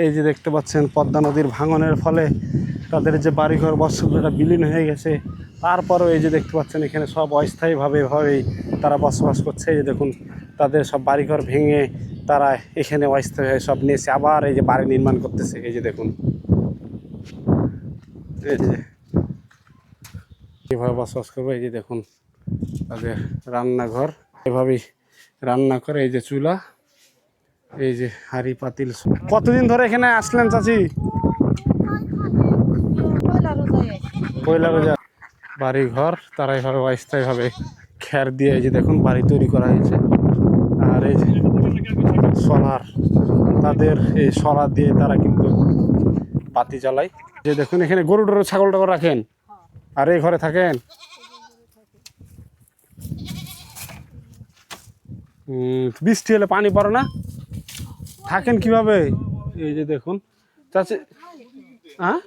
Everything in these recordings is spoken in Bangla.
এই যে দেখতে পাচ্ছেন পদ্মা নদীর ভাঙনের ফলে তাদের যে বাড়িঘর বসতভিটা বিলীন হয়ে গেছে, তারপরও এই যে দেখতে পাচ্ছেন এখানে সব অস্থায়ীভাবেই তারা বসবাস করছে। এই যে দেখুন তাদের সব বাড়িঘর ভেঙে তারা এখানে অস্থায়ী হয়ে সব নিয়েছে, আবার এই যে বাড়ি নির্মাণ করতেছে। এই যে দেখুন এই যে কীভাবে বসবাস করবে। এই যে দেখুন তাদের রান্নাঘর, এভাবেই রান্না করে। এই যে চুলা, এই যে হাঁড়ি পাতিল। কতদিন ধরে এখানে আসলেন চাচি? পয়লা রোজা। বাড়ি ঘর তারা এইভাবে অস্থায়ীভাবে খ্যার দিয়ে এই যে দেখুন বাড়ি তৈরি করা হয়েছে। আর এই যে সোলার, তাদের এই সোলার দিয়ে তারা কিন্তু বাতি জ্বালায়। যে দেখুন এখানে গরু টরু ছাগল টাগল রাখেন আর এই ঘরে থাকেন। বৃষ্টি হলে পানি পড়ে না, থাকেন কিভাবে? এই যে দেখুন চাচি, হ্যাঁ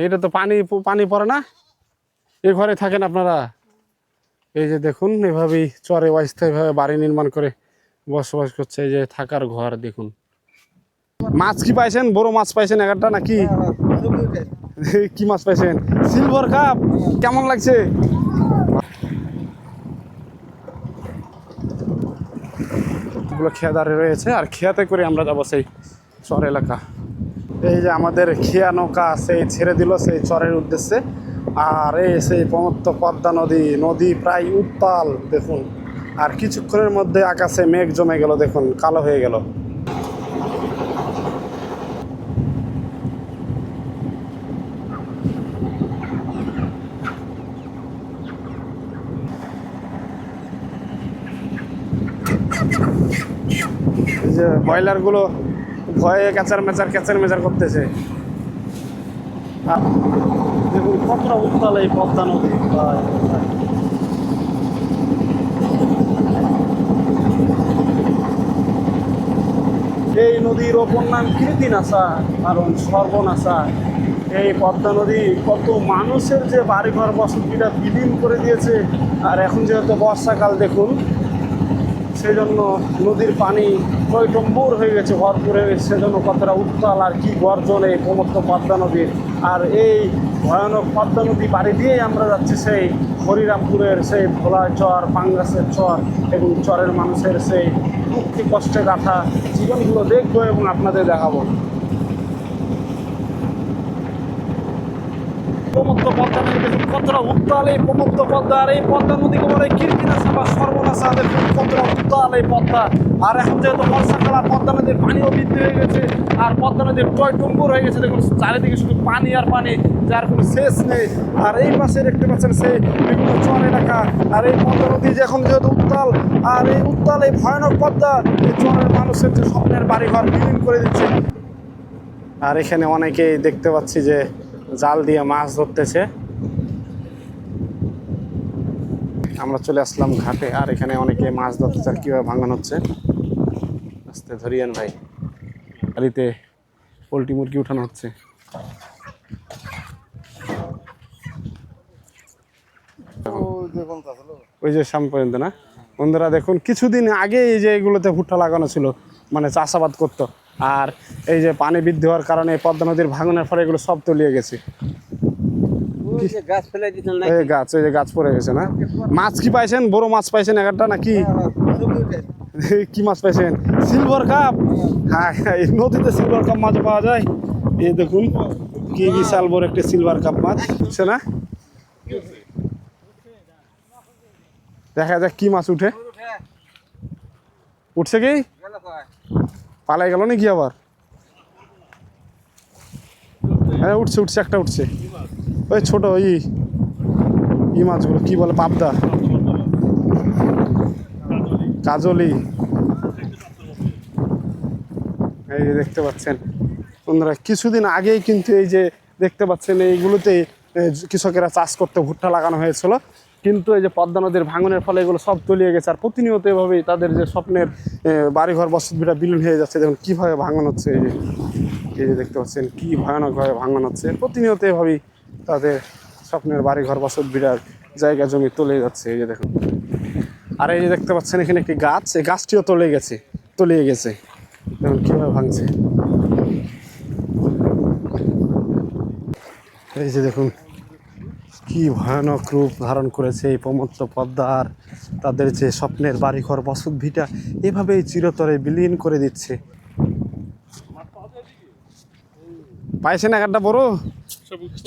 এটা তো পানি পড়ে না, এই ঘরে থাকেন আপনারা। এই যে দেখুন এভাবেই চরে অস্থায়ীভাবে বাড়ি নির্মাণ করে বসবাস করছে। এই যে থাকার ঘর দেখুন। মাছ কি পাইছেন? বড় মাছ পাইছেন একটা নাকি? কি মাছ পাইছেন? Silver cup. কেমন লাগছে? এগুলো খেয়াদারে রয়েছে, আর খেয়াতে করে আমরা যাবো সেই চর এলাকা। এই যে আমাদের খেয়া নৌকা সেই ছেড়ে দিল সেই চরের উদ্দেশ্যে। আর এই সেই পমত্ত পদ্মা নদী প্রায় উত্তাল দেখুন। আর কিছুক্ষণের মধ্যে আকাশে মেঘ জমে গেল, দেখুন কালো হয়ে গেল। এই যে ব্রয়লারগুলো ভয়ে ক্যাচার মেচার করতেছে। দেখুন কতটা উত্তাল এই পদ্মা নদী। এই নদীর ওপর নাম কীর্তিনাশা, কারণ সর্বনাশা। এই পদ্মা নদী কত মানুষের যে বাড়িঘর বসতিটা বিলীন করে দিয়েছে। আর এখন যেহেতু বর্ষাকাল দেখুন, সেই জন্য নদীর পানি টইটম্বুর হয়ে গেছে, ভরপুর হয়ে গেছে। সেজন্য কতটা উত্তাল আর কি গর্জন এই সমস্ত পদ্মা নদীর। আর এই ভয়ানক পদ্মা নদী পাড়ি দিয়েই আমরা যাচ্ছি সেই হরিরামপুরের সেই ভোলা চর, পাঙ্গাসের চর এবং চরের মানুষের সেই দুঃখী কষ্টে গাথা জীবনগুলো দেখবো এবং আপনাদের দেখাবো। প্রমত্ত পদ্মা নদী দেখুন কতটা উত্তাল এই প্রমত্ত পদ্মা। আর এই পদ্মা নদীকে বলে কীর্তিনাশা বা সর্বনাশা। দেখুন কতটা উত্তাল এই পদ্মা। আর এখন যেহেতু বর্ষাকাল, আর পদ্মা নদীর পানিও বৃদ্ধি হয়ে গেছে, আর পদ্মা নদীর টইটম্বুর হয়ে গেছে। দেখুন চারিদিকে শুধু পানি আর পানি, যার কোনো শেষ নেই। আর এই পাশে দেখতে পাচ্ছেন সেই বিভিন্ন চর এলাকা। আর এই পদ্মা নদী যে এখন যেহেতু উত্তাল, আর এই উত্তাল এই ভয়ানক পদ্মা এই চরের মানুষের যে স্বপ্নের বাড়িঘর বিলীন করে দিচ্ছে। আর এখানে অনেকেই দেখতে পাচ্ছি যে জাল দিয়ে মাছ ধরতেছে। আমরা চলে আসলাম ঘাটে, আর এখানে অনেকে মাছ ধরতেছে। আর কীভাবে ভাঙানো হচ্ছে, আস্তে ধরিয়েন ভাই। বাড়িতে পোলট্রি মুরগি উঠানো হচ্ছে। ওই যে সামনে পর্যন্ত না বন্ধুরা, দেখুন কিছুদিন আগে এই যে এগুলোতে ভুট্টা লাগানো ছিল, মানে চাষাবাদ করতো। আর এই যে পানি বৃদ্ধি হওয়ার কারণে পদ্মা নদীর ভাঙনের ফলে এগুলো সব তলিয়ে গেছে। গাছ পড়ে গেছে না? মাছ কি পাইছেন? বড় মাছ পাইছেন একটা নাকি? কি মাছ পাইছেন? Silver cup. হ্যাঁ, এই নদীতে সিলভার কাপ মাছ পাওয়া যায়। এই দেখুন কি বিশাল বড় একটা সিলভার কাপ মাছ, বুঝছে না? দেখা যাক কি মাছ উঠছে কি পালাই গেল নাকি আবার? হ্যাঁ উঠছে একটা উঠছে। ওই ছোট ই মাছগুলো কি বলে, পাবদা, কাজলি। এই যে দেখতে পাচ্ছেন বন্ধুরা, কিছুদিন আগেই কিন্তু এই যে দেখতে পাচ্ছেন এইগুলোতে কৃষকেরা চাষ করতে ভুট্টা লাগানো হয়েছিল। কিন্তু এই যে পদ্মা নদীর ভাঙনের ফলে এগুলো সব তলিয়ে গেছে। আর প্রতিনিয়ত এভাবেই তাদের যে স্বপ্নের বাড়িঘর বসতভিটা বিলীন হয়ে যাচ্ছে। দেখুন কীভাবে ভাঙন হচ্ছে। এই যে দেখতে পাচ্ছেন কি ভয়ানকভাবে ভাঙন হচ্ছে। প্রতিনিয়ত এভাবেই তাদের স্বপ্নের বাড়িঘর বসতভিটার জায়গা জমি তলিয়ে যাচ্ছে। এই যে দেখুন। আর এই যে দেখতে পাচ্ছেন এখানে একটি গাছ, এই গাছটিও তলিয়ে গেছে দেখুন কীভাবে ভাঙছে। এই যে দেখুন কি ভয়ানক রূপ ধারণ করেছে এই প্রমত্ত পদ্মার, তাদের যে স্বপ্নের বাড়িঘর বসত ভিটা এভাবেই চিরতরে বিলীন করে দিচ্ছে। পাইছেন এক একটা বড়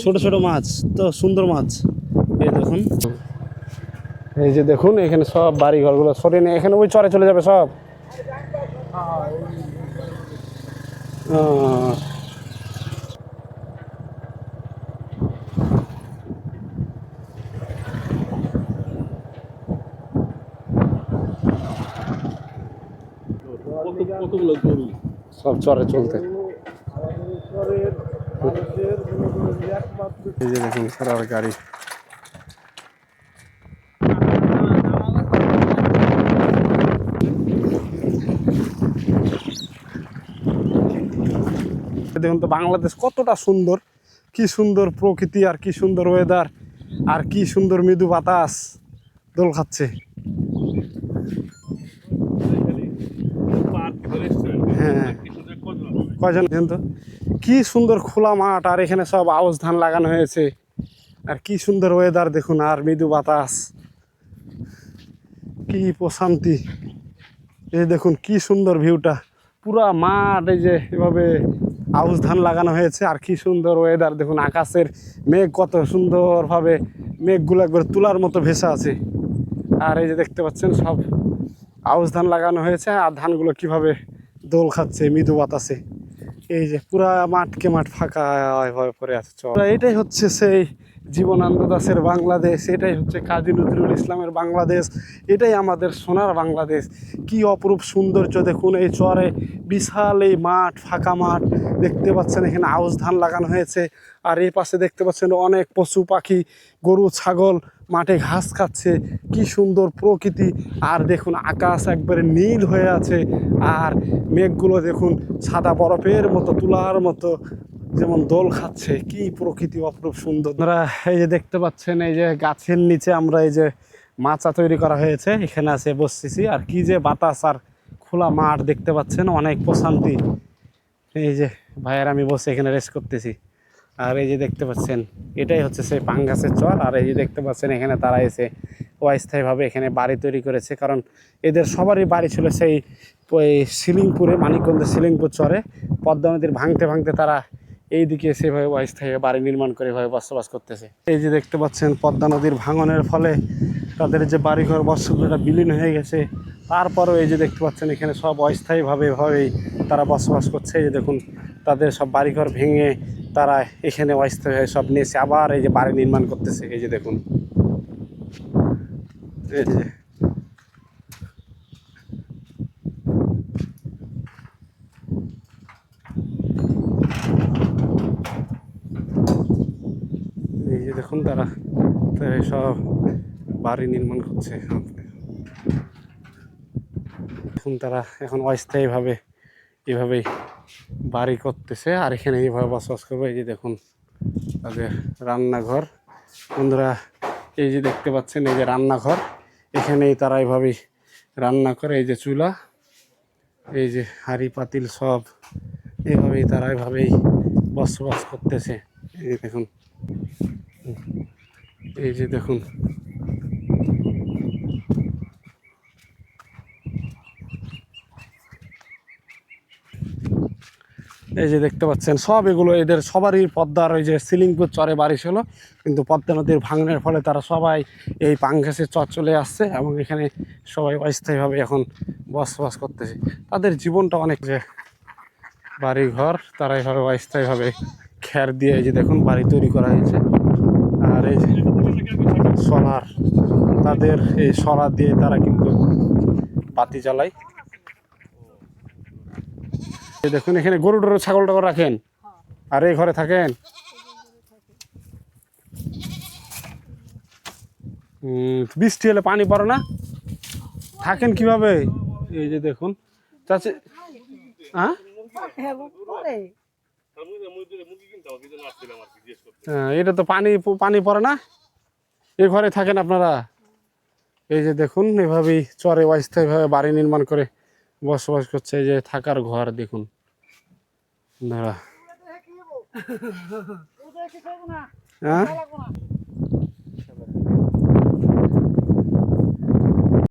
ছোট ছোট মাছ, তো সুন্দর মাছ। এই যে দেখুন এখানে সব বাড়ি ঘরগুলো সরে নিয়ে এখানে ওই চরে চলে যাবে সব। সব চরে চলতে। এই যে দেখুন সারার গাড়ি। দেখুন তো বাংলাদেশ কতটা সুন্দর, কি সুন্দর প্রকৃতি আর কি সুন্দর ওয়েদার আর কি সুন্দর মৃদু বাতাস দোল খাচ্ছে। হ্যাঁ কয়জন তো কি সুন্দর খোলা মাঠ, আর এখানে সব আউশ ধান লাগানো হয়েছে, আর কি সুন্দর ওয়েদার দেখুন, আর মৃদু বাতাস, কি প্রশান্তি। এই দেখুন কি সুন্দর ভিউটা, পুরা মাঠ এই যে এভাবে আউশ ধান লাগানো হয়েছে, আর কি সুন্দর ওয়েদার দেখুন। আকাশের মেঘ কত সুন্দরভাবে, মেঘগুলো একবার তুলার মতো ভেসে আছে। আর এই যে দেখতে পাচ্ছেন সব আউশ ধান লাগানো হয়েছে, আর ধানগুলো কিভাবে দোল খাচ্ছে মৃদু বাতাসে। এই যে পুরা মাঠকে মাঠ ফাঁকা হয়ে পড়ে আছে। এটাই হচ্ছে সেই জীবনানন্দ দাশের বাংলাদেশ, এটাই হচ্ছে কাজী নজরুল ইসলামের বাংলাদেশ, এটাই আমাদের সোনার বাংলাদেশ। কি অপরূপ সৌন্দর্য দেখুন, এই চরে বিশাল এই মাঠ, ফাঁকা মাঠ দেখতে পাচ্ছেন, এখানে আউশ ধান লাগানো হয়েছে। আর এই পাশে দেখতে পাচ্ছেন অনেক পশু পাখি, গরু ছাগল মাঠে ঘাস খাচ্ছে, কি সুন্দর প্রকৃতি। আর দেখুন আকাশ একবারে নীল হয়ে আছে, আর মেঘগুলো দেখুন সাদা বরফের মতো, তুলার মতো যেমন দোল খাচ্ছে, কি প্রকৃতি অপরূপ সুন্দর। আপনারা এই যে দেখতে পাচ্ছেন এই যে গাছের নিচে আমরা এই যে মাচা তৈরি করা হয়েছে, এখানে আছে বসতেছি, আর কি যে বাতাস আর খোলা মাঠ দেখতে পাচ্ছেন, অনেক প্রশান্তি। এই যে ভাইয়ের আমি বসে এখানে রেস্ট করতেছি। আর এই যে দেখতে পাচ্ছেন এটাই হচ্ছে সেই পাঙ্গাসের চর। আর এই যে দেখতে পাচ্ছেন এখানে তারা এসে অস্থায়ীভাবে এখানে বাড়ি তৈরি করেছে, কারণ এদের সবারই বাড়ি ছিল সেই ওই শিলিংপুরে, মানিকগঞ্জের শিলিংপুর চরে। পদ্মা নদীর ভাঙতে ভাঙতে তারা এইদিকে সেভাবে অস্থায়ী বাড়ি নির্মাণ করে এভাবে বসবাস করতেছে। এই যে দেখতে পাচ্ছেন পদ্মা নদীর ভাঙনের ফলে তাদের যে বাড়িঘর বসতটা বিলীন হয়ে গেছে, তারপরেও এই যে দেখতে পাচ্ছেন এখানে সব অস্থায়ীভাবে এভাবেই তারা বসবাস করছে। এই যে দেখুন তাদের সব বাড়িঘর ভেঙে তারা এখানে অস্থায়ী হয়ে সব নিয়েছে, আবার এই যে বাড়ি নির্মাণ করতেছে। এই যে দেখুন এই যে দেখুন তারা সব বাড়ি নির্মাণ করছে। এখন তারা এখন অস্থায়ীভাবে এভাবেই বাড়ি করতেছে, আর এখানে এইভাবে বসবাস করবে। এই যে দেখুন তাদের রান্নাঘর, বন্ধুরা এই যে দেখতে পাচ্ছেন এই যে রান্নাঘর, এখানেই তারা এইভাবেই রান্না করে। এই যে চুলা, এই যে হাঁড়ি পাতিল সব এইভাবেই তারা এইভাবেই বসবাস করতেছে। এই যে দেখুন, এই যে দেখুন এই যে দেখতে পাচ্ছেন সব এগুলো এদের সবারই পদ্মার ওই যে শিলিংপুর চরে বাড়ি ছিল, কিন্তু পদ্মা নদীর ভাঙনের ফলে তারা সবাই এই পাঙ্গাসের চর চলে আসছে, এবং এখানে সবাই অস্থায়ীভাবে এখন বসবাস করতেছে। তাদের জীবনটা অনেক যে বাড়ি ঘর তারা এইভাবে অস্থায়ীভাবে খ্যার দিয়ে এই যে দেখুন বাড়ি তৈরি করা হয়েছে। আর এই যে সোলার, তাদের এই সোলার দিয়ে তারা কিন্তু বাতি জ্বালায়। দেখুন এখানে গরু টরু ছাগল টাগল রাখেন, আর এই ঘরে থাকেন। বৃষ্টি হলে পানি পড়ে না, থাকেন কিভাবে? এই যে দেখুন চাচি, হ্যাঁ এটা তো পানি পানি পড়ে না, এই ঘরে থাকেন আপনারা? এই যে দেখুন এভাবেই চরে অস্থায়ীভাবে বাড়ি নির্মাণ করে বসবাস করছে। এই যে থাকার ঘর দেখুন দাঁড়া। হ্যাঁ